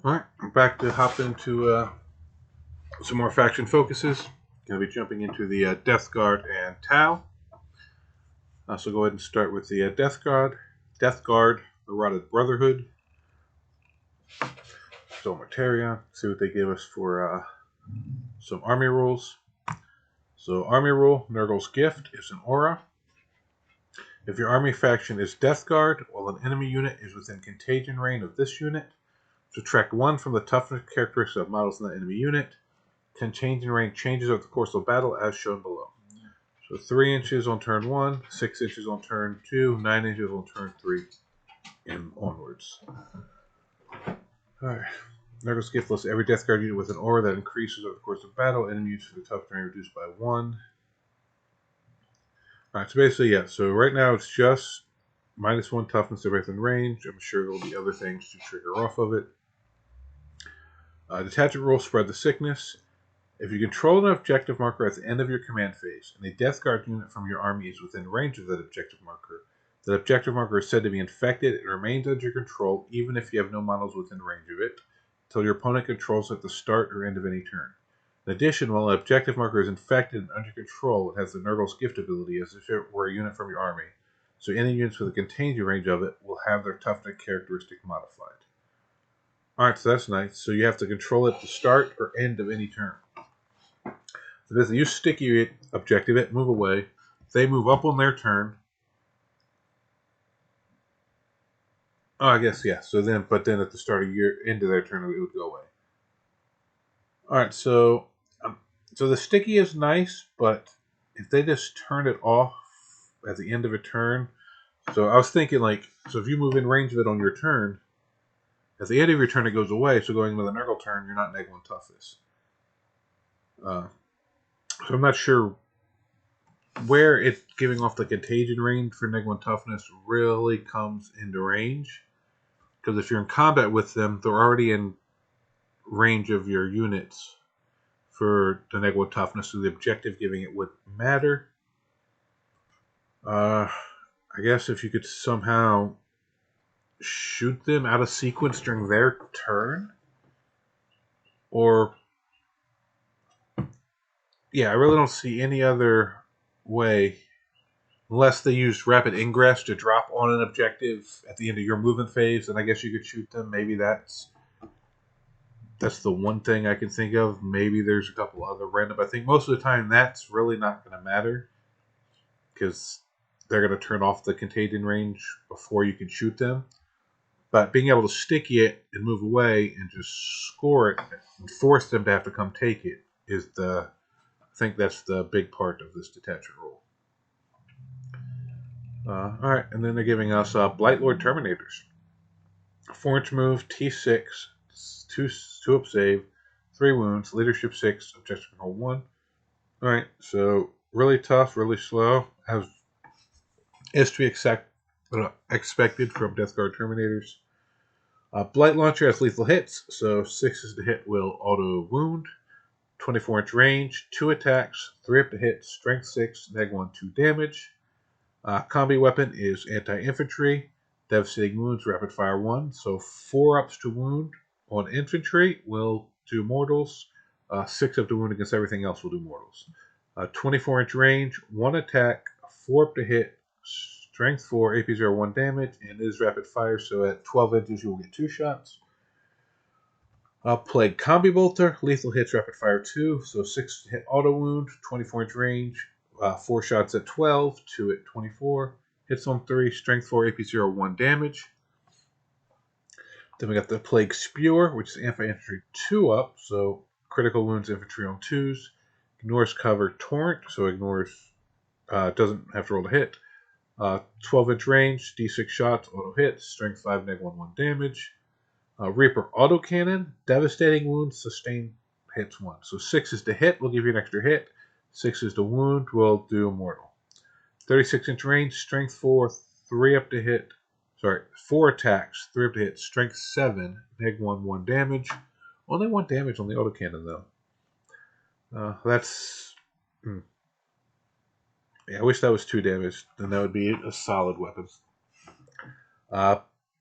Alright, I'm back to hop into some more faction focuses. Going to be jumping into the Death Guard and Tau. So go ahead and start with the Death Guard. Death Guard, the Rotted Brotherhood. So Materia, see what they give us for some army rules. So army rule, Nurgle's Gift is an aura. If your army faction is Death Guard, while an enemy unit is within contagion range of this unit, subtract 1 from the toughness characteristic of models in the enemy unit. Contagion range changes over the course of battle as shown below. So 3 inches on turn 1, 6 inches on turn 2, 9 inches on turn 3, and onwards. Alright. Nurgle's Gift lists every Death Guard unit with an aura that increases over the course of battle. Enemy units for the tough terrain reduced by 1. Alright, so basically, yeah. So right now it's just -1 toughness to within range. I'm sure there will be other things to trigger off of it. Detachment rule, Spread the Sickness. If you control an objective marker at the end of your command phase, and a Death Guard unit from your army is within range of that objective marker is said to be infected and remains under your control even if you have no models within range of it, until your opponent controls it at the start or end of any turn. In addition, while an objective marker is infected and under control, it has the Nurgle's Gift ability as if it were a unit from your army, so any units with a contagion range of it will have their toughness characteristic modified. Alright, so that's nice. So you have to control it at the start or end of any turn. So this you sticky it, objective it, move away. They move up on their turn. Oh, I guess yeah. So then, but then at the start of your into their turn, it would go away. All right, so the sticky is nice, but if they just turn it off at the end of a turn, so I was thinking so if you move in range of it on your turn, at the end of your turn it goes away. So going into the Nurgle turn, you're not -1 toughness. So I'm not sure where it giving off the contagion range for -1 toughness really comes into range. Because if you're in combat with them, they're already in range of your units for the -1 toughness, so the objective giving it would matter. I guess if you could somehow shoot them out of sequence during their turn, or yeah, I really don't see any other way unless they use rapid ingress to drop on an objective at the end of your movement phase, and I guess you could shoot them. Maybe that's the one thing I can think of. Maybe there's a couple other random. I think most of the time that's really not going to matter because they're going to turn off the contagion range before you can shoot them. But being able to sticky it and move away and just score it and force them to have to come take it is I think that's the big part of this detachment rule. All right, and then they're giving us Blightlord Terminators. 4-inch move, T6, 2 up save, 3 wounds, leadership 6, objective control 1. Alright, so really tough, really slow, as is to be expected from Death Guard Terminators. Blight Launcher has lethal hits, so 6 is to hit will auto wound, 24-inch range, 2 attacks, 3 up to hit, strength 6, -1, 2 damage. Combi weapon is anti-infantry, devastating wounds, rapid fire 1, so 4 ups to wound on infantry will do mortals, 6 up to wound against everything else will do mortals. 24-inch range, 1 attack, 4 up to hit, strength 4, AP 0, 1 damage, and is rapid fire, so at 12 inches you will get 2 shots. Plague Combi Bolter, lethal hits, rapid fire 2, so 6 to hit auto wound, 24-inch range, 4 shots at 12, 2 at 24, hits on 3, strength 4, AP 0, 1 damage. Then we got the Plague Spewer, which is anti-infantry 2 up, so critical wounds infantry on 2s. Ignores cover torrent, so ignores, doesn't have to roll to hit. 12-inch range, d6 shots, auto hits, strength 5, -1, 1 damage. Reaper autocannon, devastating wounds, sustain hits 1. So 6 is to hit, we'll give you an extra hit. 6 is to wound, we'll do mortal. 36-inch range, strength 4, 3 up to hit. 4 attacks, 3 up to hit, strength 7, -1, 1 damage. Only 1 damage on the autocannon, though. That's... Yeah, I wish that was 2 damage. Then that would be a solid weapon.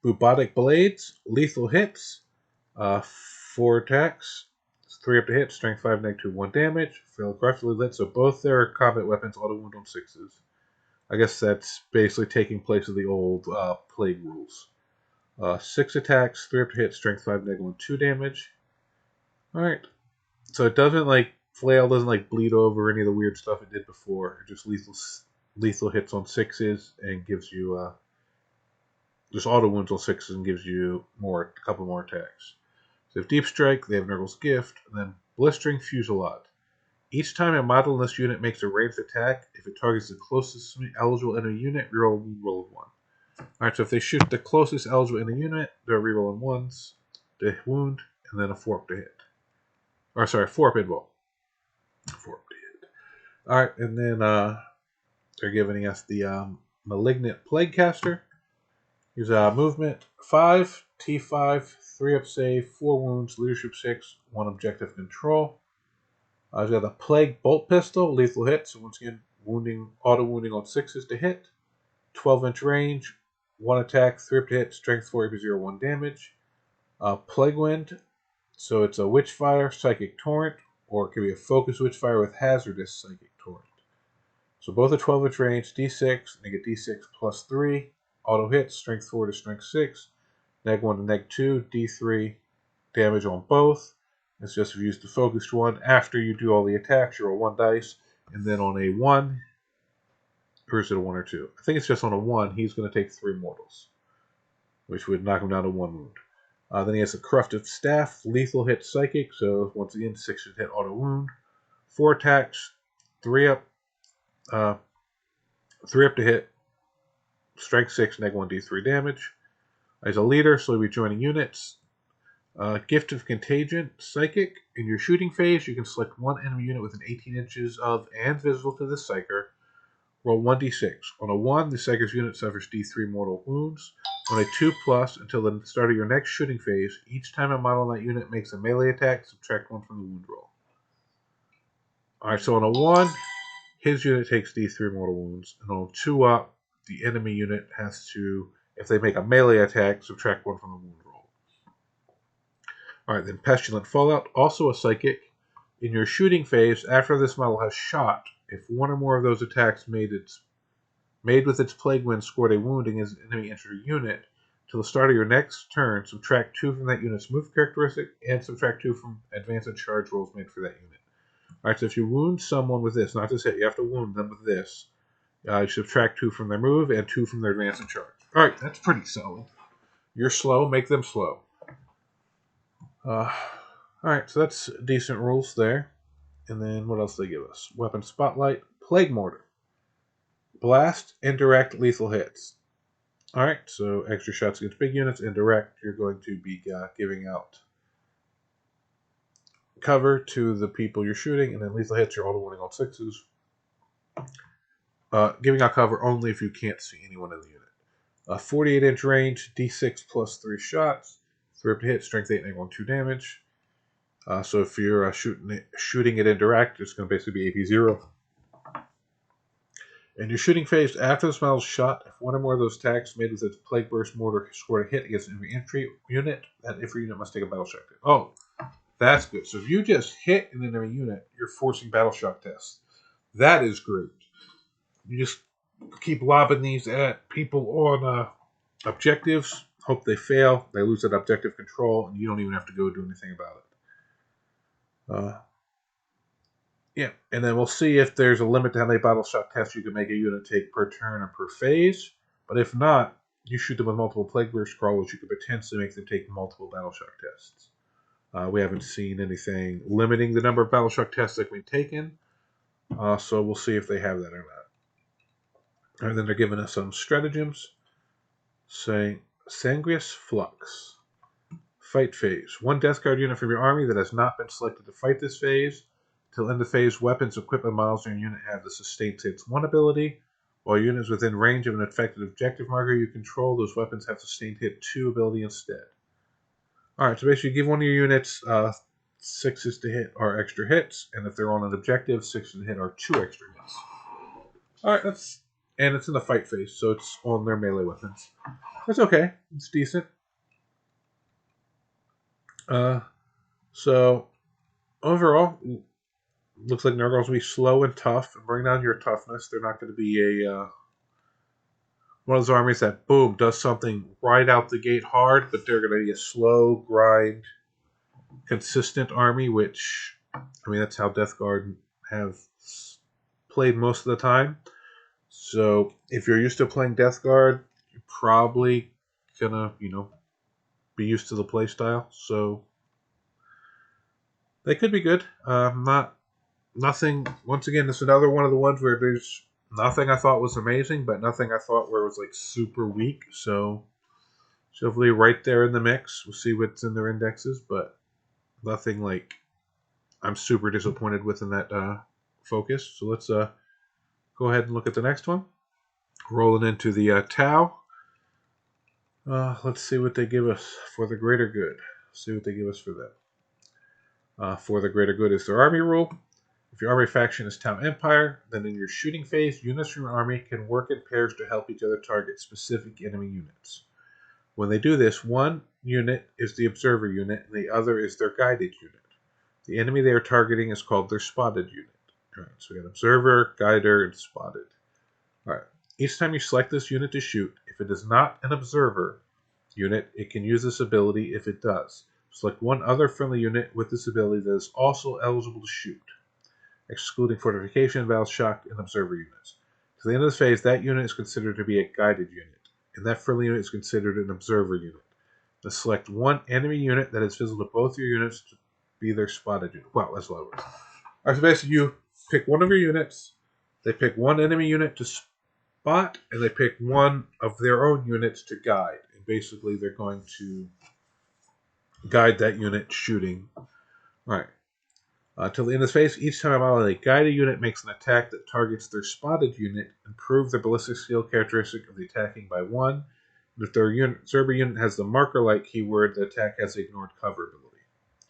Bubotic Blades, lethal hits. 4 attacks. It's 3 up to hit, strength 5, -2, 1 damage. Fail aggressively lit, so both their combat weapons auto wound on 6s. I guess that's basically taking place of the old plague rules. 6 attacks, 3 up to hit, strength 5, -1, 2 damage. Alright. So it doesn't like flail doesn't like bleed over any of the weird stuff it did before. It just lethal hits on 6s and gives you just auto wounds on 6s and gives you a couple more attacks. So they have Deep Strike, they have Nurgle's Gift, and then Blistering Fusillade. Each time a model in this unit makes a ranged attack, if it targets the closest eligible enemy unit, reroll a wound roll of 1. Alright, so if they shoot the closest eligible enemy unit, they're rerolling 1s to wound, and then a 4 up to hit. Or sorry, 4 up invul. 4 up to hit. Alright, and then they're giving us the Malignant Plaguecaster. He's movement 5, T5, 3 up save, 4 wounds, leadership 6, 1 objective control. He's got a Plague Bolt Pistol, lethal hit, so once again, auto wounding on 6s to hit. 12-inch range, 1 attack, 3 up to hit, strength 4, AP0, 1 damage. Plague Wind, so it's a Witchfire, Psychic Torrent, or it could be a Focus Witchfire with Hazardous Psychic Torrent. So both are 12-inch range, D6, and they get D6 plus 3. Auto hits, strength 4 to strength 6, -1 to -2, D3 damage on both. It's just if you use the focused one. After you do all the attacks, you roll 1 dice, and then on a 1, or is it a 1 or 2? I think it's just on a 1, he's going to take 3 mortals, which would knock him down to 1 wound. Then he has a Corrupted Staff, lethal hit psychic, so once again, 6 should hit auto wound. 4 attacks, 3 up to hit, strength 6, -1 D3 damage. He's a leader, so he'll be joining units. Gift of Contagion, Psychic. In your shooting phase, you can select one enemy unit within 18 inches of and visible to the Psyker. Roll 1d6. On a 1, the Psyker's unit suffers D3 mortal wounds. On a 2+, until the start of your next shooting phase, each time a model in that unit makes a melee attack, subtract 1 from the wound roll. Alright, so on a 1, his unit takes D3 mortal wounds. And on a 2 up, the enemy unit has to, if they make a melee attack, subtract 1 from the wound roll. Alright, then Pestilent Fallout, also a Psychic. In your shooting phase, after this model has shot, if one or more of those attacks made with its Plague Wind scored a wounding as an enemy entered a unit, till the start of your next turn, subtract 2 from that unit's move characteristic, and subtract 2 from advance and charge rolls made for that unit. Alright, so if you wound someone with this, not just hit, you have to wound them with this. You subtract 2 from their move and 2 from their advance and charge. Alright, that's pretty solid. You're slow, make them slow. Alright, so that's decent rules there. And then what else do they give us? Weapon Spotlight, Plague Mortar. Blast, indirect, lethal hits. Alright, so extra shots against big units. Indirect, you're going to be giving out cover to the people you're shooting, and then lethal hits, you're auto winning on 6s. Giving out cover only if you can't see anyone in the unit. 48-inch range, D6 plus 3 shots. 3 up to hit, strength 8, -1, 2 damage. So if you're shooting it indirect, it's going to basically be AP0. In your shooting phase, after this model is shot, if one or more of those attacks made with its Plague Burst Mortar scored a hit against an infantry unit, that infantry unit must take a battle shock test. Oh, that's good. So if you just hit an enemy unit, you're forcing battle shock tests. That is great. You just keep lobbing these at people on objectives, hope they fail, they lose that objective control, and you don't even have to go do anything about it. Yeah, and then we'll see if there's a limit to how many battle shock tests you can make a unit take per turn or per phase. But if not, you shoot them with multiple Plague Burst crawlers, you could potentially make them take multiple battle shock tests. We haven't seen anything limiting the number of battle shock tests that can be taken, so we'll see if they have that or not. And then they're giving us some stratagems, saying Sangrious Flux. Fight phase. One Death Guard unit from your army that has not been selected to fight this phase. Till end of phase, weapons, equipment, models in your unit have the Sustained Hits 1 ability. While units within range of an affected objective marker you control, those weapons have Sustained Hit 2 ability instead. Alright, so basically give one of your units 6s to hit are extra hits, and if they're on an objective, 6s to hit are 2 extra hits. Alright, and it's in the fight phase, so it's on their melee weapons. That's okay. It's decent. Uh, so overall, looks like Nurgles will be slow and tough and bring down your toughness. They're not going to be a one of those armies that boom does something right out the gate hard, but they're going to be a slow grind, consistent army. Which I mean, that's how Death Guard have played most of the time. So if you're used to playing Death Guard, you're probably gonna be used to the playstyle. So they could be good. Not nothing. Once again, this is another one of the ones where there's nothing I thought was amazing, but nothing I thought where it was like super weak. So it's definitely right there in the mix. We'll see what's in their indexes, but nothing like I'm super disappointed with in that focus. So let's go ahead and look at the next one. Rolling into the Tau. Let's see what they give us for the greater good. See what they give us for that. For the greater good is their army rule. If your army faction is Tau Empire, then in your shooting phase, units from your army can work in pairs to help each other target specific enemy units. When they do this, one unit is the observer unit and the other is their guided unit. The enemy they are targeting is called their spotted unit. Alright, so we got observer, guider, and spotted. Alright, each time you select this unit to shoot, if it is not an observer unit, it can use this ability if it does. Select one other friendly unit with this ability that is also eligible to shoot, excluding fortification, battle shock, and observer units. To the end of this phase, that unit is considered to be a guided unit, and that friendly unit is considered an observer unit. Now select one enemy unit that is visible to both your units to be their spotted unit. Wow, that's a lot of words. Alright, so basically you pick one of your units, they pick one enemy unit to spot, and they pick one of their own units to guide. And basically they're going to guide that unit shooting. Alright. Till the end of the phase, each time a guided unit makes an attack that targets their spotted unit, improve their ballistic skill characteristic of the attacking by 1. And if their observer unit has the marker-like keyword, the attack has the ignored cover ability.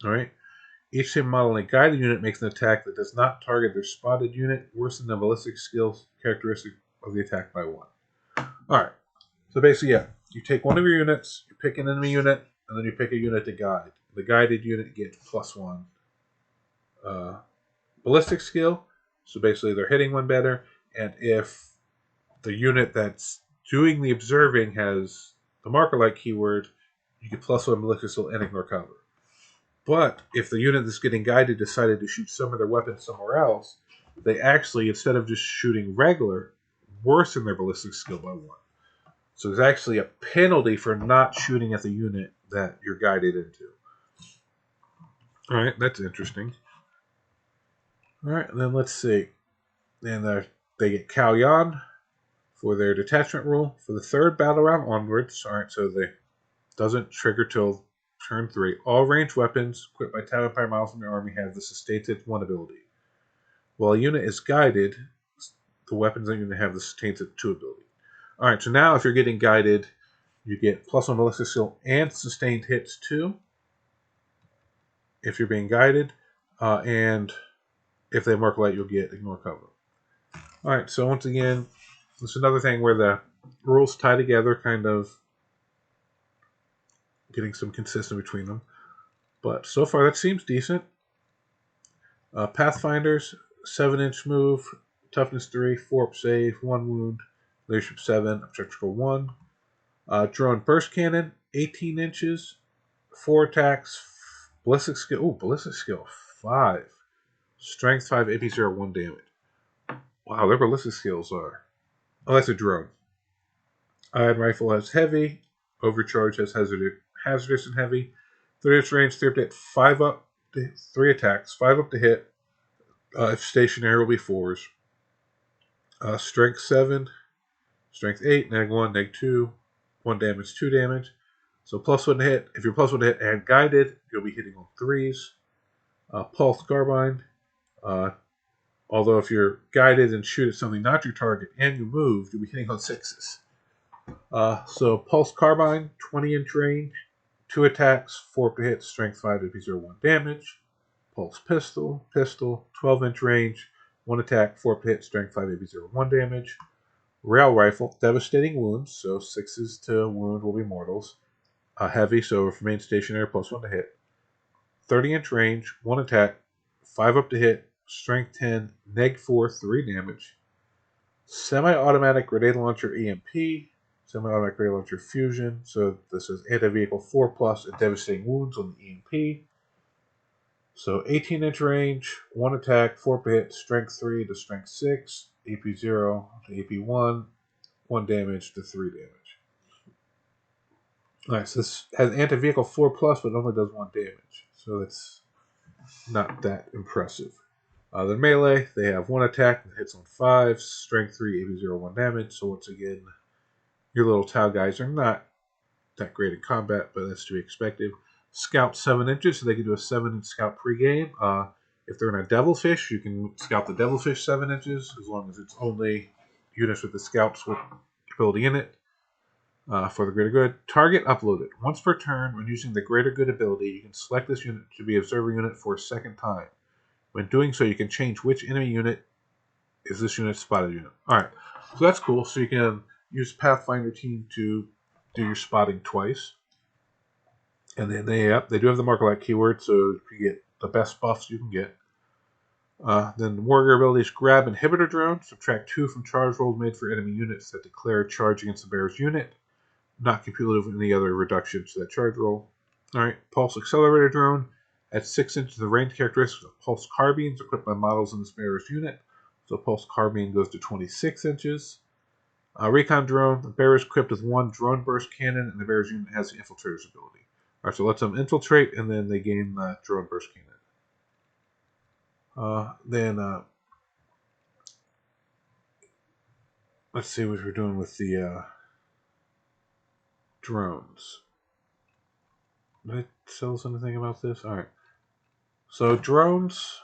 Alright. Each time a guided unit makes an attack that does not target their spotted unit, worsen the ballistic skill characteristic of the attack by 1. Alright. So basically, yeah, you take one of your units, you pick an enemy unit, and then you pick a unit to guide. The guided unit gets +1 ballistic skill, so basically they're hitting one better, and if the unit that's doing the observing has the marker-like keyword, you get +1 ballistic skill and ignore cover. But if the unit that's getting guided decided to shoot some of their weapons somewhere else, they actually, instead of just shooting regular, worsen their ballistic skill by 1. So there's actually a penalty for not shooting at the unit that you're guided into. Alright, that's interesting. Alright, and then let's see. And they get Cao Yan for their detachment rule. For the third battle round onwards, alright, so they doesn't trigger till turn 3. All ranged weapons equipped by Tau Empire models in your army have the Sustained Hit 1 ability. While a unit is guided, the weapons are going to have the Sustained Hit 2 ability. Alright, so now if you're getting guided, you get +1 ballistic skill and Sustained Hits 2 if you're being guided, and if they mark light, you'll get ignore cover. Alright, so once again, this is another thing where the rules tie together, kind of getting some consistency between them. But so far, that seems decent. Pathfinders, 7-inch move, toughness 3, 4 up save, 1 wound, leadership 7, objective 1. Drone burst cannon, 18 inches, 4 attacks, ballistic skill 5, strength 5, AP 0, 1 damage. Wow, their ballistic skills are. Oh, that's a drone. Iron rifle has heavy, overcharge has hazardous and heavy. 3-inch range, 3 up to hit, 5 up to 3 attacks, 5 up to hit. If stationary, will be 4s. Strength 7, strength 8, -1, -2, 1 damage, 2 damage. So +1 to hit. If you're +1 to hit and guided, you'll be hitting on 3s. Pulse carbine. Although if you're guided and shoot at something not your target and you move, you'll be hitting on 6s. So Pulse Carbine, 20-inch range, 2 attacks, 4 to hit, strength 5, AP 0, 1 damage. Pulse Pistol, 12-inch range, 1 attack, 4 to hit, strength 5, AP 0, 1 damage. Rail Rifle, devastating wounds, so 6s to wound will be mortals. Heavy, so remain stationary, +1 to hit. 30-inch range, 1 attack, 5 up to hit, strength 10, neg 4, 3 damage. Semi-automatic grenade launcher EMP, semi-automatic grenade launcher fusion. So this is anti-vehicle 4+ and devastating wounds on the EMP. So 18-inch range, 1 attack, 4 up to hit, strength 3 to strength 6, AP 0 to AP 1, 1 damage to 3 damage. Alright, so this has anti-vehicle 4+, but only does 1 damage. So it's not that impressive. They're melee. They have 1 attack that hits on 5, strength 3, AP 0, 1 damage. So once again, your little Tau guys are not that great in combat, but that's to be expected. Scout 7 inches, so they can do a 7-inch scout pregame. If they're in a Devilfish, you can scout the Devilfish 7 inches, as long as it's only units with the scout's ability in it. For the greater good, target uploaded. Once per turn, when using the greater good ability, you can select this unit to be observer unit for a second time. When doing so, you can change which enemy unit is this unit's spotted unit. Alright, so that's cool. So you can use Pathfinder team to do your spotting twice. And then they do have the Markerlight keyword, so you get the best buffs you can get. Then the warrior abilities: grab inhibitor drone, subtract 2 from charge rolls made for enemy units that declare charge against the bearer's unit, not cumulative with any other reductions to that charge roll. Alright, pulse accelerator drone, at 6 inches the range characteristics of pulse carbines equipped by models in this bearer's unit. So pulse carbine goes to 26 inches. Recon drone, the bearer is equipped with 1 drone burst cannon, and the bearer's unit has the infiltrator's ability. Alright, so let them infiltrate, and then they gain the drone burst cannon. Let's see what we're doing with the drones. Did I tell us anything about this? Alright. So drones.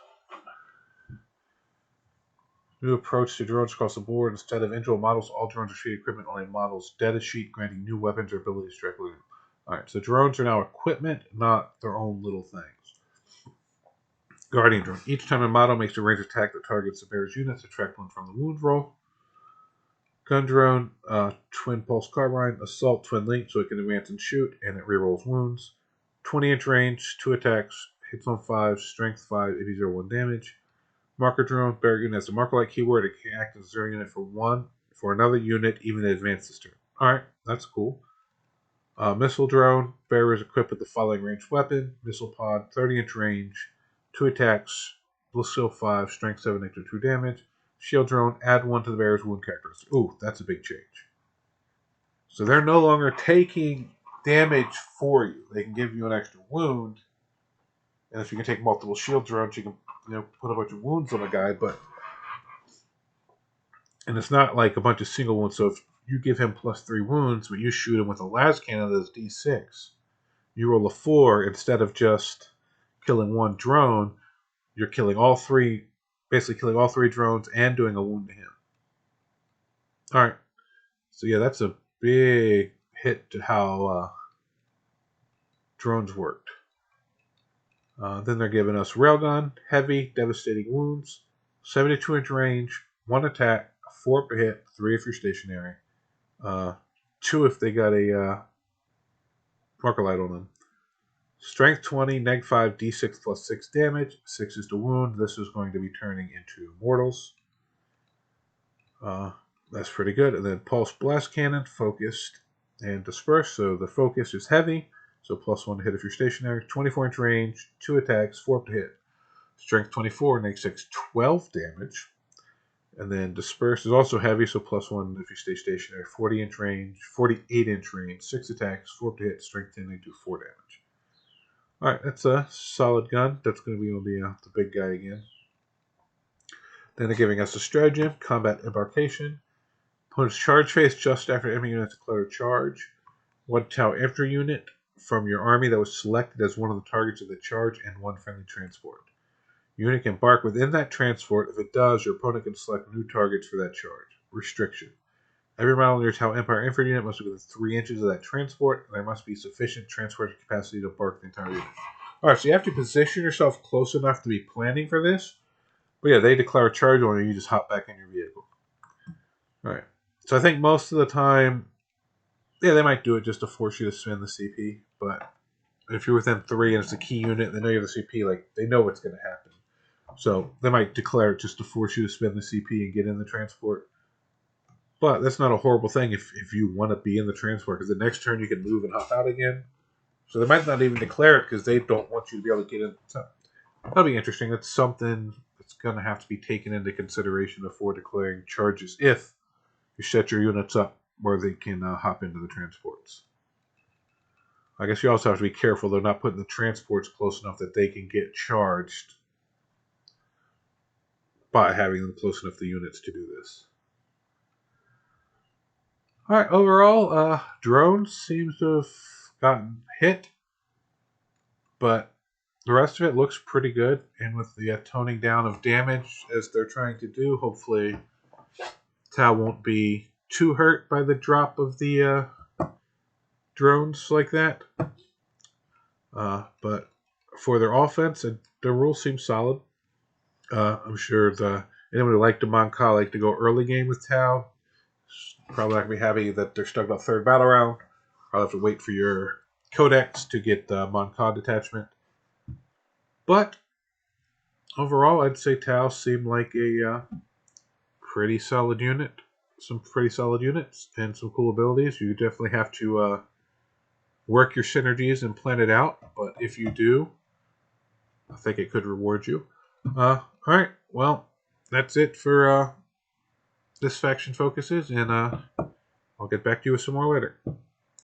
New approach to drones across the board. Instead of individual models, all drones are treated equipment on a model's data sheet, granting new weapons or abilities directly. Alright, so drones are now equipment, not their own little things. Guardian drone. Each time a model makes a ranged attack that targets the bearer's unit, subtract 1 from the wound roll. Gun drone, twin pulse carbine, assault twin link, so it can advance and shoot, and it rerolls wounds. 20-inch range, 2 attacks, hits on 5, strength 5, AP 0, 1 damage. Marker drone, bearer unit has the Markerlight keyword. It can act as a 0 unit for another unit, even in advance this turn. Alright, that's cool. Missile drone, bearer is equipped with the following ranged weapon: missile pod, 30-inch range, 2 attacks, skill 5, strength 7, extra 2 damage. Shield drone, add 1 to the bearer's wound characteristic. Ooh, that's a big change. So they're no longer taking damage for you. They can give you an extra wound, and if you can take multiple shield drones, you can put a bunch of wounds on a guy, and it's not like a bunch of single wounds. So if you give him +3 wounds, but you shoot him with a las cannon that's D6, you roll a 4. Instead of just killing 1 drone, you're killing all 3, basically killing all 3 drones and doing a wound to him. Alright, so yeah, that's a big hit to how drones worked. Then they're giving us railgun, heavy, devastating wounds, 72-inch range, 1 attack, 4 per hit, 3 if you're stationary, 2 if they got a Markerlight on them. Strength 20, neg 5, d6 plus 6 damage, 6 is to wound. This is going to be turning into mortals. That's pretty good. And then pulse blast cannon, focused and dispersed. So the focus is heavy, so +1 to hit if you're stationary. 24-inch range, 2 attacks, 4 up to hit. Strength 24, neg 6, 12 damage. And then dispersed is also heavy, so +1 if you stay stationary. 40-inch range, 48-inch range, 6 attacks, 4 up to hit. Strength 10, neg 2, 4 damage. Alright, that's a solid gun. That's going to be on the big guy again. Then they're giving us a stratagem, combat embarkation. Opponent's charge phase just after enemy unit declared charge. 1 Tau infantry unit from your army that was selected as one of the targets of the charge, and 1 friendly transport. Unit can embark within that transport. If it does, your opponent can select new targets for that charge. Restriction. Every model in your Tau Empire infantry unit must be within 3 inches of that transport, and there must be sufficient transport capacity to embark the entire unit. Alright, so you have to position yourself close enough to be planning for this. But yeah, they declare a charge on you, you just hop back in your vehicle. Alright. So I think most of the time, yeah, they might do it just to force you to spend the CP, but if you're within 3 and it's a key unit, and they know you have the CP, like they know what's going to happen. So they might declare it just to force you to spend the CP and get in the transport. But that's not a horrible thing if you want to be in the transport, because the next turn you can move and hop out again. So they might not even declare it because they don't want you to be able to get in. So that'll be interesting. That's something that's going to have to be taken into consideration before declaring charges if you set your units up where they can hop into the transports. I guess you also have to be careful they're not putting the transports close enough that they can get charged by having them close enough to units to do this. Alright, overall, drones seems to have gotten hit, but the rest of it looks pretty good, and with the toning down of damage as they're trying to do, hopefully Tau won't be too hurt by the drop of the drones like that. But for their offense, the rules seem solid. I'm sure anyone who liked the Mon Ka like to go early game with Tau. Probably not going to be happy that they're stuck on third battle round. I'll have to wait for your codex to get the Mon Ka detachment. But overall, I'd say Tau seemed like a pretty solid unit. Some pretty solid units and some cool abilities. You definitely have to work your synergies and plan it out. But if you do, I think it could reward you. Alright, well, that's it for this faction focuses, and I'll get back to you with some more later.